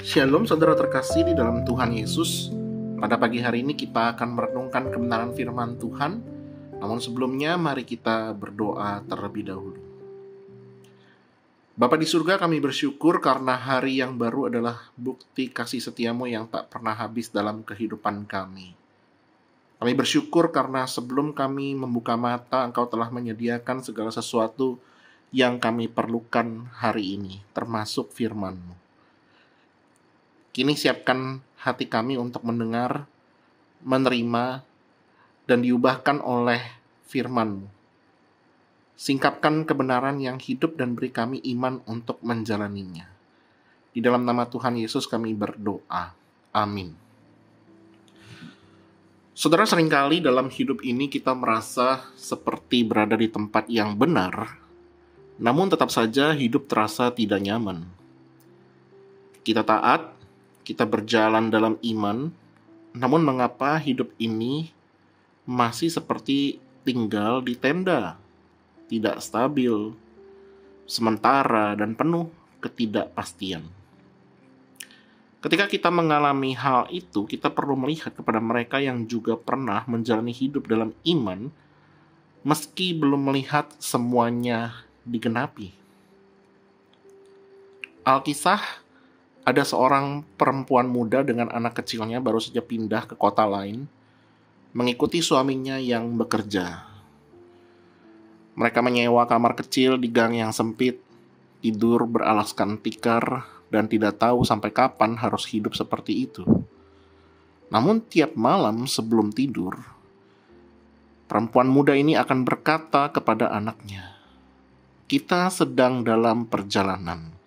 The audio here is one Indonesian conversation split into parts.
Shalom saudara terkasih di dalam Tuhan Yesus. Pada pagi hari ini kita akan merenungkan kebenaran firman Tuhan. Namun sebelumnya mari kita berdoa terlebih dahulu. Bapa di surga, kami bersyukur karena hari yang baru adalah bukti kasih setiamu yang tak pernah habis dalam kehidupan kami. Kami bersyukur karena sebelum kami membuka mata, Engkau telah menyediakan segala sesuatu yang kami perlukan hari ini, termasuk firman-Mu. Kini siapkan hati kami untuk mendengar, menerima, dan diubahkan oleh firman-Mu. Singkapkan kebenaran yang hidup dan beri kami iman untuk menjalaninya. Di dalam nama Tuhan Yesus kami berdoa. Amin. Saudara, seringkali dalam hidup ini kita merasa seperti berada di tempat yang benar, namun tetap saja hidup terasa tidak nyaman. Kita taat, kita berjalan dalam iman, namun mengapa hidup ini masih seperti tinggal di tenda, tidak stabil, sementara dan penuh ketidakpastian. Ketika kita mengalami hal itu, kita perlu melihat kepada mereka yang juga pernah menjalani hidup dalam iman, meski belum melihat semuanya digenapi. Alkisah, ada seorang perempuan muda dengan anak kecilnya baru saja pindah ke kota lain, mengikuti suaminya yang bekerja. Mereka menyewa kamar kecil di gang yang sempit, tidur beralaskan tikar, dan tidak tahu sampai kapan harus hidup seperti itu. Namun tiap malam sebelum tidur, perempuan muda ini akan berkata kepada anaknya, "Kita sedang dalam perjalanan.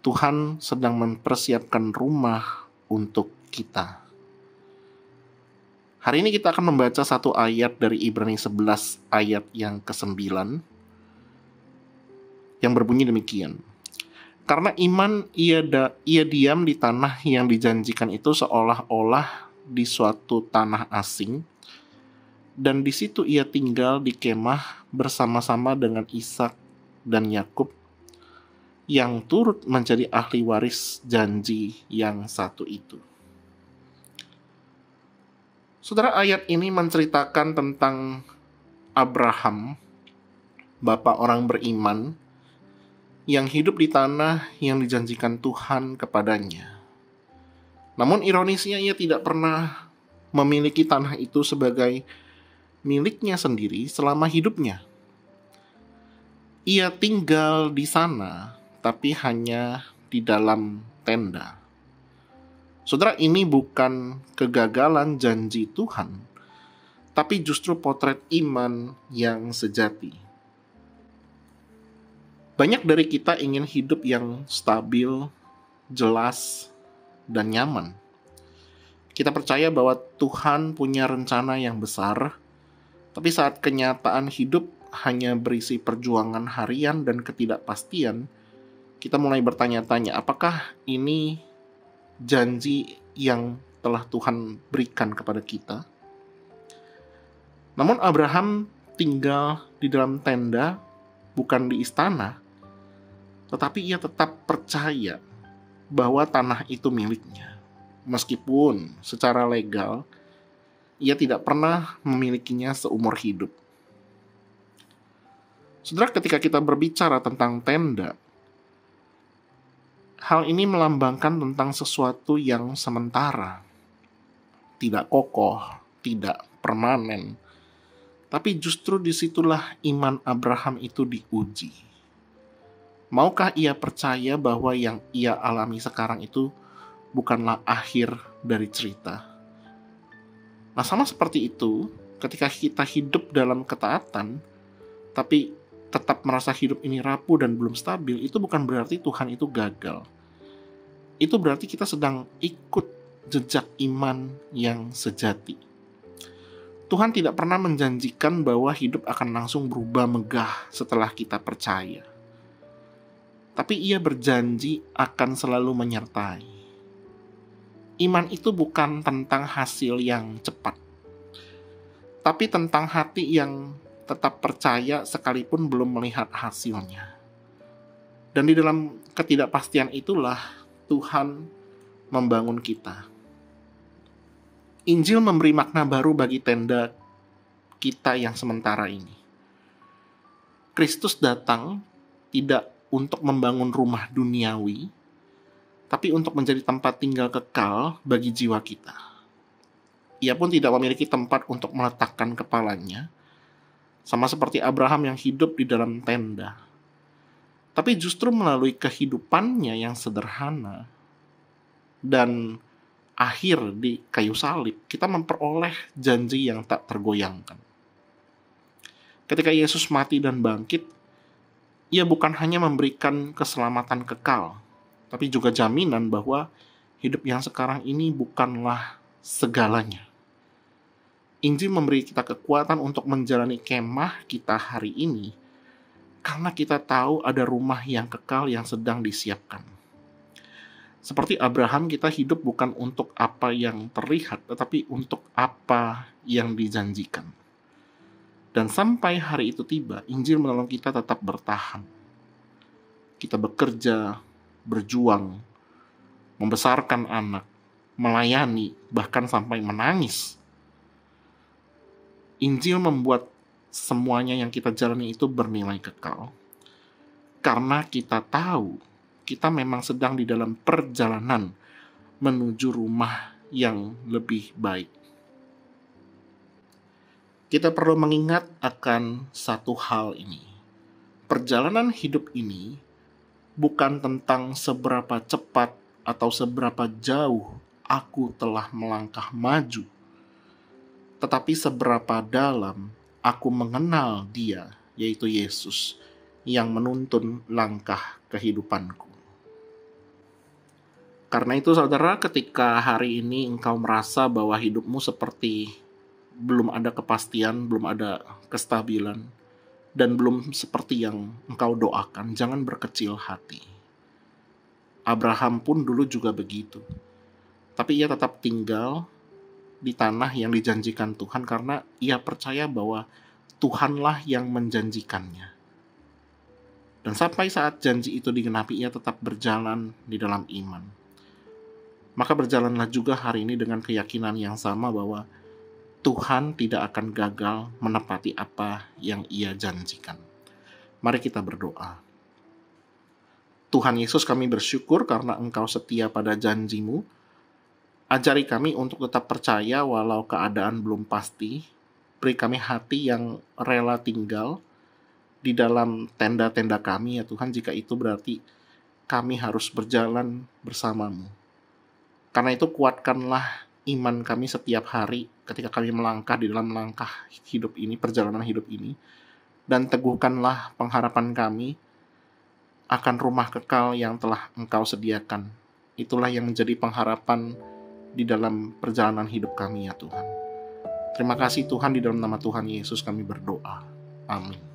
Tuhan sedang mempersiapkan rumah untuk kita." Hari ini kita akan membaca satu ayat dari Ibrani 11 ayat yang ke-9 yang berbunyi demikian. Karena iman ia diam di tanah yang dijanjikan itu seolah-olah di suatu tanah asing, dan di situ ia tinggal di kemah bersama-sama dengan Ishak dan Yakub yang turut menjadi ahli waris janji yang satu itu. Saudara, ayat ini menceritakan tentang Abraham, bapa orang beriman, yang hidup di tanah yang dijanjikan Tuhan kepadanya. Namun ironisnya ia tidak pernah memiliki tanah itu sebagai miliknya sendiri selama hidupnya. Ia tinggal di sana, tapi hanya di dalam tenda. Saudara, ini bukan kegagalan janji Tuhan, tapi justru potret iman yang sejati. Banyak dari kita ingin hidup yang stabil, jelas, dan nyaman. Kita percaya bahwa Tuhan punya rencana yang besar, tapi saat kenyataan hidup hanya berisi perjuangan harian dan ketidakpastian, kita mulai bertanya-tanya, apakah ini janji yang telah Tuhan berikan kepada kita? Namun Abraham tinggal di dalam tenda, bukan di istana, tetapi ia tetap percaya bahwa tanah itu miliknya. Meskipun secara legal, ia tidak pernah memilikinya seumur hidup. Saudara, ketika kita berbicara tentang tenda, hal ini melambangkan tentang sesuatu yang sementara, tidak kokoh, tidak permanen. Tapi justru disitulah iman Abraham itu diuji. Maukah ia percaya bahwa yang ia alami sekarang itu bukanlah akhir dari cerita? Nah, sama seperti itu, ketika kita hidup dalam ketaatan, tapi tetap merasa hidup ini rapuh dan belum stabil, itu bukan berarti Tuhan itu gagal. Itu berarti kita sedang ikut jejak iman yang sejati. Tuhan tidak pernah menjanjikan bahwa hidup akan langsung berubah megah setelah kita percaya. Tapi ia berjanji akan selalu menyertai. Iman itu bukan tentang hasil yang cepat, tapi tentang hati yang tetap percaya sekalipun belum melihat hasilnya. Dan di dalam ketidakpastian itulah Tuhan membangun kita. Injil memberi makna baru bagi tenda kita yang sementara ini. Kristus datang tidak untuk membangun rumah duniawi, tapi untuk menjadi tempat tinggal kekal bagi jiwa kita. Ia pun tidak memiliki tempat untuk meletakkan kepalanya, sama seperti Abraham yang hidup di dalam tenda. Tapi justru melalui kehidupannya yang sederhana dan akhir di kayu salib, kita memperoleh janji yang tak tergoyangkan. Ketika Yesus mati dan bangkit, Ia bukan hanya memberikan keselamatan kekal, tapi juga jaminan bahwa hidup yang sekarang ini bukanlah segalanya. Injil memberi kita kekuatan untuk menjalani kemah kita hari ini, karena kita tahu ada rumah yang kekal yang sedang disiapkan. Seperti Abraham, kita hidup bukan untuk apa yang terlihat, tetapi untuk apa yang dijanjikan. Dan sampai hari itu tiba, Injil menolong kita tetap bertahan. Kita bekerja, berjuang, membesarkan anak, melayani, bahkan sampai menangis. Injil membuat semuanya yang kita jalani itu bernilai kekal. Karena kita tahu, kita memang sedang di dalam perjalanan menuju rumah yang lebih baik. Kita perlu mengingat akan satu hal ini. Perjalanan hidup ini bukan tentang seberapa cepat atau seberapa jauh aku telah melangkah maju, tetapi seberapa dalam aku mengenal Dia, yaitu Yesus, yang menuntun langkah kehidupanku. Karena itu saudara, ketika hari ini engkau merasa bahwa hidupmu seperti belum ada kepastian, belum ada kestabilan, dan belum seperti yang engkau doakan, jangan berkecil hati. Abraham pun dulu juga begitu. Tapi ia tetap tinggal di tanah yang dijanjikan Tuhan karena ia percaya bahwa Tuhanlah yang menjanjikannya. Dan sampai saat janji itu digenapi, ia tetap berjalan di dalam iman. Maka berjalanlah juga hari ini dengan keyakinan yang sama bahwa Tuhan tidak akan gagal menepati apa yang Ia janjikan. Mari kita berdoa. Tuhan Yesus, kami bersyukur karena Engkau setia pada janji-Mu. Ajari kami untuk tetap percaya walau keadaan belum pasti. Beri kami hati yang rela tinggal di dalam tenda-tenda kami, ya Tuhan, jika itu berarti kami harus berjalan bersama-Mu. Karena itu kuatkanlah iman kami setiap hari ketika kami melangkah di dalam langkah hidup ini, perjalanan hidup ini. Dan teguhkanlah pengharapan kami akan rumah kekal yang telah Engkau sediakan. Itulah yang menjadi pengharapan di dalam perjalanan hidup kami, ya Tuhan. Terima kasih Tuhan, di dalam nama Tuhan Yesus kami berdoa. Amin.